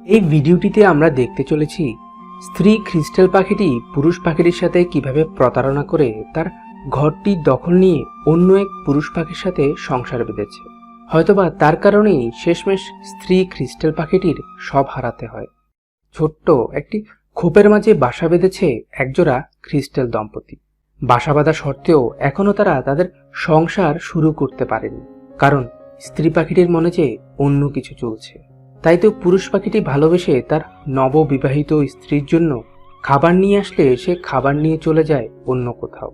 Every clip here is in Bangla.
এই ভিডিওটিতে আমরা দেখতে চলেছি স্ত্রী ক্রিস্টাল পাখিটি পুরুষ পাখিটির সাথে কিভাবে প্রতারণা করে তার ঘরটি দখল নিয়ে অন্য এক পুরুষ পাখির সাথে সংসার বেঁধেছে। হয়তোবা তার কারণেই শেষমেশ স্ত্রী ক্রিস্টাল পাখিটির সব হারাতে হয়। ছোট্ট একটি খোপের মাঝে বাসা বেঁধেছে একজোড়া ক্রিস্টাল দম্পতি। বাসা বাঁধা সত্ত্বেও এখনো তারা তাদের সংসার শুরু করতে পারেনি, কারণ স্ত্রী পাখিটির মনে যে অন্য কিছু চলছে। তাই তো পুরুষ পাখিটি ভালোবেসে তার নববিবাহিত স্ত্রীর জন্য খাবার নিয়ে আসলে সে খাবার নিয়ে চলে যায় অন্য কোথাও।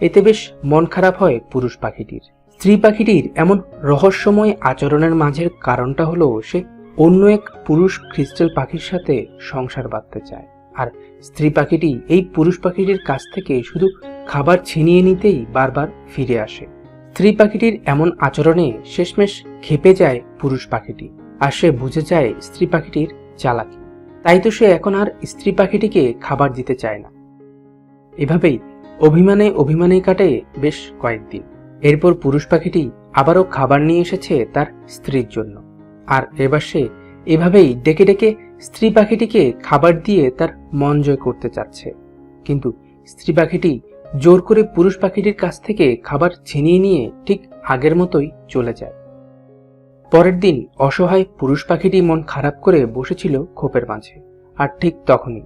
এতে বেশ মন খারাপ হয় পুরুষ পাখিটির। স্ত্রী পাখিটির এমন রহস্যময় আচরণের মাঝের কারণটা হলো সে অন্য এক পুরুষ ক্রিস্টাল পাখির সাথে সংসার বাঁধতে চায়, আর স্ত্রী পাখিটি এই পুরুষ পাখিটির কাছ থেকে শুধু খাবার ছিনিয়ে নিতেই বারবার ফিরে আসে। স্ত্রী পাখিটির এমন আচরণে শেষমেশ ক্ষেপে যায় পুরুষ পাখিটি, আর সে বুঝে যায় স্ত্রী পাখিটির চালাকি। তাই তো সে এখন আর স্ত্রী পাখিটিকে খাবার দিতে চায় না। এভাবেই অভিমানে কাটে বেশ কয়েকদিন। এরপর পুরুষ পাখিটি আবারও খাবার নিয়ে এসেছে তার স্ত্রীর জন্য, আর এবার সে এভাবেই ডেকে ডেকে স্ত্রী পাখিটিকে খাবার দিয়ে তার মন জয় করতে চাচ্ছে। কিন্তু স্ত্রী পাখিটি জোর করে পুরুষ পাখিটির কাছ থেকে খাবার ছিনিয়ে নিয়ে ঠিক আগের মতোই চলে যায়। পরের দিন অসহায় পুরুষ পাখিটি মন খারাপ করে বসেছিল খোপের মাঝে, আর ঠিক তখনই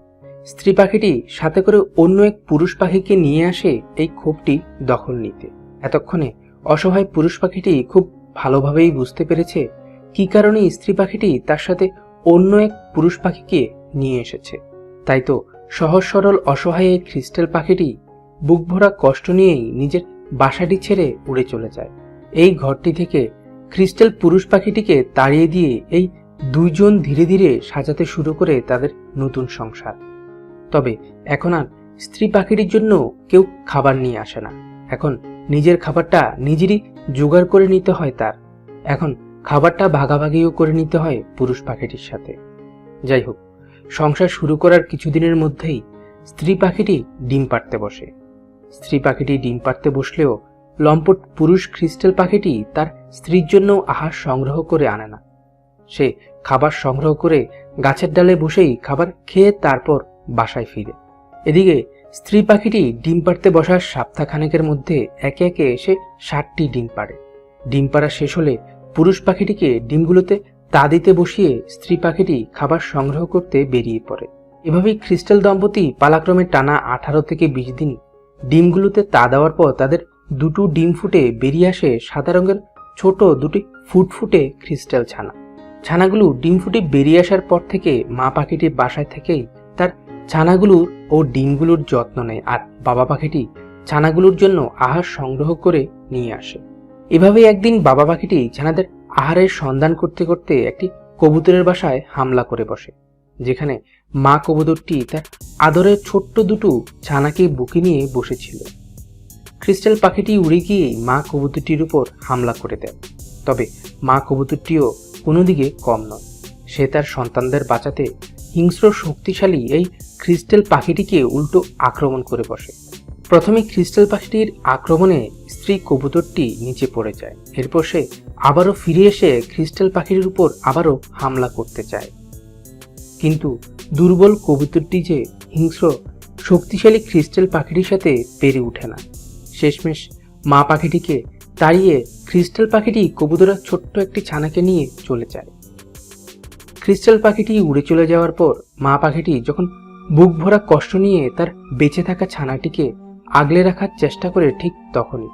স্ত্রী পাখিটি সাথে করে অন্য এক পুরুষ পাখিকে নিয়ে আসে এই খোপটি দখল নিতে। এতক্ষণে অসহায় পুরুষ পাখিটি খুব ভালোভাবেই বুঝতে পেরেছে কি কারণে স্ত্রী পাখিটি তার সাথে অন্য এক পুরুষ পাখিকে নিয়ে এসেছে। তাই তো সহজ সরল অসহায় এই ক্রিস্টাল পাখিটি বুক ভরা কষ্ট নিয়েই নিজের বাসাটি ছেড়ে উড়ে চলে যায়। এই ঘরটি থেকে ক্রিস্টাল পুরুষ পাখিটিকে তাড়িয়ে দিয়ে এই দুইজন ধীরে ধীরে সাজাতে শুরু করে তাদের নতুন সংসার। তবে এখন আর স্ত্রী পাখিটির জন্য কেউ খাবার নিয়ে আসে না। এখন নিজের খাবারটা নিজেরই জোগাড় করে নিতে হয় তার। এখন খাবারটা ভাগাভাগিও করে নিতে হয় পুরুষ পাখিটির সাথে। যাই হোক, সংসার শুরু করার কিছুদিনের মধ্যেই স্ত্রী পাখিটি ডিম পাড়তে বসে। স্ত্রী পাখিটি ডিম পাড়তে বসলেও লম্পট পুরুষ ক্রিস্টাল পাখিটি তার স্ত্রীর জন্য আহার সংগ্রহ করে আনে না। সে খাবার সংগ্রহ করে গাছের ডালে বসেই খাবার খেয়ে তারপর বাসায় ফিরে। এদিকে স্ত্রী পাখিটি ডিম পাড়তে বসার সপ্তাহখানেকের মধ্যে একে একে এসে 60টি ডিম পাড়ে। ডিম পাড়া শেষ হলে পুরুষ পাখিটিকে ডিমগুলোতে তা দিতে বসিয়ে স্ত্রী পাখিটি খাবার সংগ্রহ করতে বেরিয়ে পড়ে। এভাবেই ক্রিস্টাল দম্পতি পালাক্রমে টানা 18 থেকে 20 দিন ডিমগুলোতে তা দেওয়ার পর তাদের দুটো ডিম ফুটে বেরিয়ে আসে সাদা রঙের ছোট দুটি ফুটফুটে ক্রিস্টাল ছানা। ছানাগুলো ডিম ফুটে বেরিয়ে আসার পর থেকে মা পাখিটির বাসায় থেকেই তার ছানাগুলোর ও ডিমগুলোর যত্ন নেয়, আর বাবা পাখিটি ছানাগুলোর জন্য আহার সংগ্রহ করে নিয়ে আসে। এভাবে একদিন বাবা পাখিটি ছানাদের আহারের সন্ধান করতে করতে একটি কবুতরের বাসায় হামলা করে বসে, যেখানে মা কবুতরটি তার আদরের ছোট্ট দুটো ছানাকে বুকে নিয়ে বসেছিল। ক্রিস্টাল পাখিটি উড়ে গিয়ে মা কবুতরটির উপর হামলা করে দেয়। তবে মা কবুতরটিও কোনো দিকে কম নয়। সে তার সন্তানদের বাঁচাতে হিংস্র শক্তিশালী এই ক্রিস্টাল পাখিটিকে উল্টো আক্রমণ করে বসে। প্রথমে ক্রিস্টাল পাখিটির আক্রমণে স্ত্রী কবুতরটি নিচে পড়ে যায়। এরপর সে আবারও ফিরে এসে ক্রিস্টাল পাখিটির উপর আবারও হামলা করতে চায়, কিন্তু দুর্বল কবুতরটি যে হিংস্র শক্তিশালী ক্রিস্টাল পাখিটির সাথে পেরে ওঠে না। শেষমেশ মা পাখিটিকে তাড়িয়ে ক্রিস্টাল পাখিটি কবুতরের ছোট্ট একটি ছানাকে নিয়ে চলে যায়। ক্রিস্টাল পাখিটি উড়ে চলে যাওয়ার পর মা পাখিটি যখন বুক ভরা কষ্ট নিয়ে তার বেঁচে থাকা ছানাটিকে আগলে রাখার চেষ্টা করে, ঠিক তখনই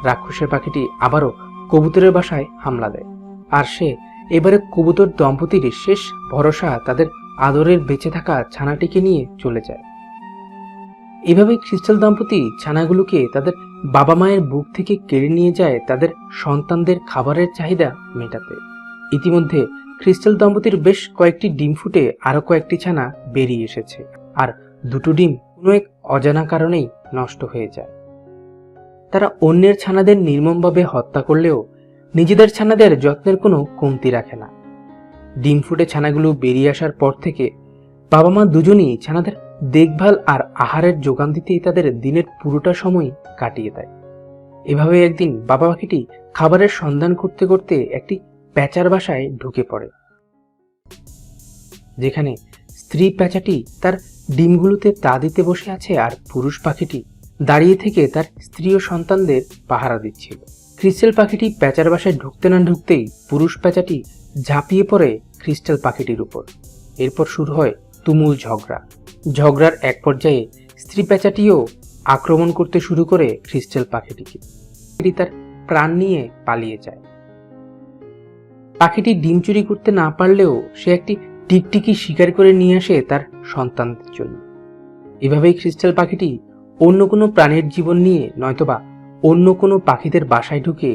রাক্ষসের পাখিটি আবারও কবুতরের বাসায় হামলা দেয়। আর সে এবারে কবুতর দম্পতির শেষ ভরসা তাদের আদরের বেঁচে থাকা ছানাটিকে নিয়ে চলে যায়। এভাবেই ক্রিস্টাল দম্পতি ছানাগুলোকে তাদের বাবা মায়ের বুক থেকে কেড়ে নিয়ে যায় তাদের সন্তানদের খাবারের চাহিদা মেটাতে। ইতিমধ্যে ক্রিস্টাল দম্পতির বেশ কয়েকটি ডিম ফুটে আরো কয়েকটি ছানা বেরিয়ে এসেছে, আর দুটো ডিম কোনো এক অজানা কারণেই নষ্ট হয়ে যায়। তারা অন্যের ছানাদের নির্মমভাবে হত্যা করলেও নিজেদের ছানাদের যত্নের কোনো কমতি রাখে না। ডিম ফুটে ছানাগুলো বেরিয়ে আসার পর থেকে বাবা মা দুজনই ছানাদের দেখভাল আর আহারের যোগান দিতেই তাদের দিনের পুরোটা সময় কাটিয়ে দেয়। এভাবে একদিন বাবা পাখিটি খাবারের সন্ধান করতে করতে একটি প্যাঁচার বাসায় ঢুকে পড়ে, যেখানে স্ত্রী প্যাঁচাটি তার ডিমগুলোতে তা দিতে বসে আছে আর পুরুষ পাখিটি দাঁড়িয়ে থেকে তার স্ত্রী ও সন্তানদের পাহারা দিচ্ছিল। ক্রিস্টাল পাখিটি প্যাঁচার বাসায় ঢুকতে না ঢুকতেই পুরুষ প্যাঁচাটি ঝাঁপিয়ে পড়ে ক্রিস্টাল পাখিটির উপর। এরপর শুরু হয় তুমুল ঝগড়া। ঝগড়ার এক পর্যায়ে স্ত্রী প্যাঁচাটিও আক্রমণ করতে শুরু করে ক্রিস্টাল পাখিটিকে। এটি তার প্রাণ নিয়ে পালিয়ে যায়। পাখিটি ডিম চুরি করতে না পারলেও সে একটি টিকটিকি শিকার করে নিয়ে আসে তার সন্তানদের জন্য। এভাবেই ক্রিস্টাল পাখিটি অন্য কোনো প্রাণীর জীবন নিয়ে নয়তোবা অন্য কোনো পাখিদের বাসায় ঢুকে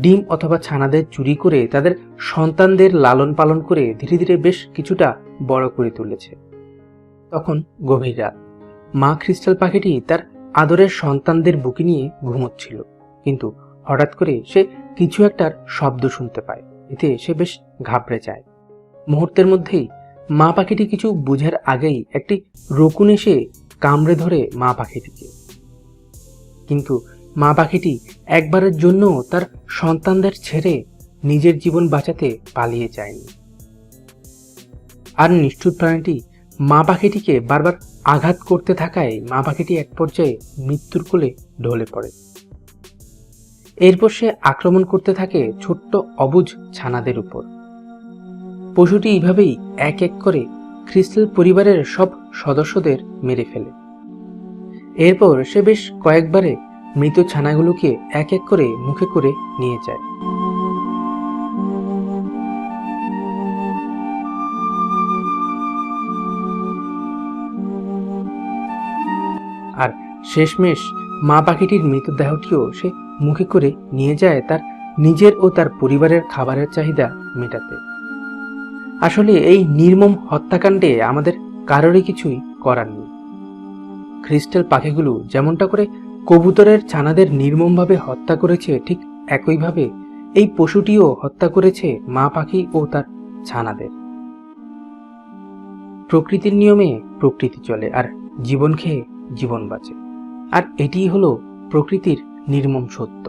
ডিম অথবা ছানাদের চুরি করে তাদের সন্তানদের লালন পালন করে ধীরে ধীরে বেশ কিছুটা বড় করে তুলেছে। তখন গভীর রাত। মা ক্রিস্টাল পাখিটি তার আদরের সন্তানদের বুকে নিয়ে ঘুমোচ্ছিল, কিন্তু হঠাৎ করে সে কিছু একটার শব্দ শুনতে পায়। এতে সে বেশ ঘাবড়ে যায়। মুহূর্তের মধ্যেই মা পাখিটি কিছু বুঝার আগেই একটি রকুন এসে কামড়ে ধরে মা পাখিটিকে। কিন্তু মা পাখিটি একবারের জন্য তার সন্তানদের ছেড়ে নিজের জীবন বাঁচাতে পালিয়ে যায়নি। আর নিষ্ঠুর প্রাণীটি মা পাখিটিকে বারবার আঘাত করতে থাকায় মা পাখিটি এক পর্যায়ে মৃত্যুর কোলে ঢলে পড়ে। এরপর সে আক্রমণ করতে থাকে ছোট্ট অবুঝ ছানাদের উপর। পশুটি এইভাবেই এক এক করে ক্রিস্টাল পরিবারের সব সদস্যদের মেরে ফেলে। এরপর সে বেশ কয়েকবারে মৃত ছানাগুলোকে এক এক করে মুখে করে নিয়ে যায়। আর শেষমেশ মা পাখিটির মৃতদেহটিও সে মুখে করে নিয়ে যায় তার নিজের ও তার পরিবারের খাবারের চাহিদা মেটাতে। আসলে এই নির্মম হত্যাকাণ্ডে আমাদের কারোরই কিছুই করার নেই। ক্রিস্টাল পাখিগুলো যেমনটা করে কবুতরের ছানাদের নির্মমভাবে হত্যা করেছে, ঠিক একইভাবে এই পশুটিও হত্যা করেছে মা পাখি ও তার ছানাদের। প্রকৃতির নিয়মে প্রকৃতি চলে, আর জীবন খেয়ে জীবন বাঁচে। আর এটিই হলো প্রকৃতির নির্মম সত্য।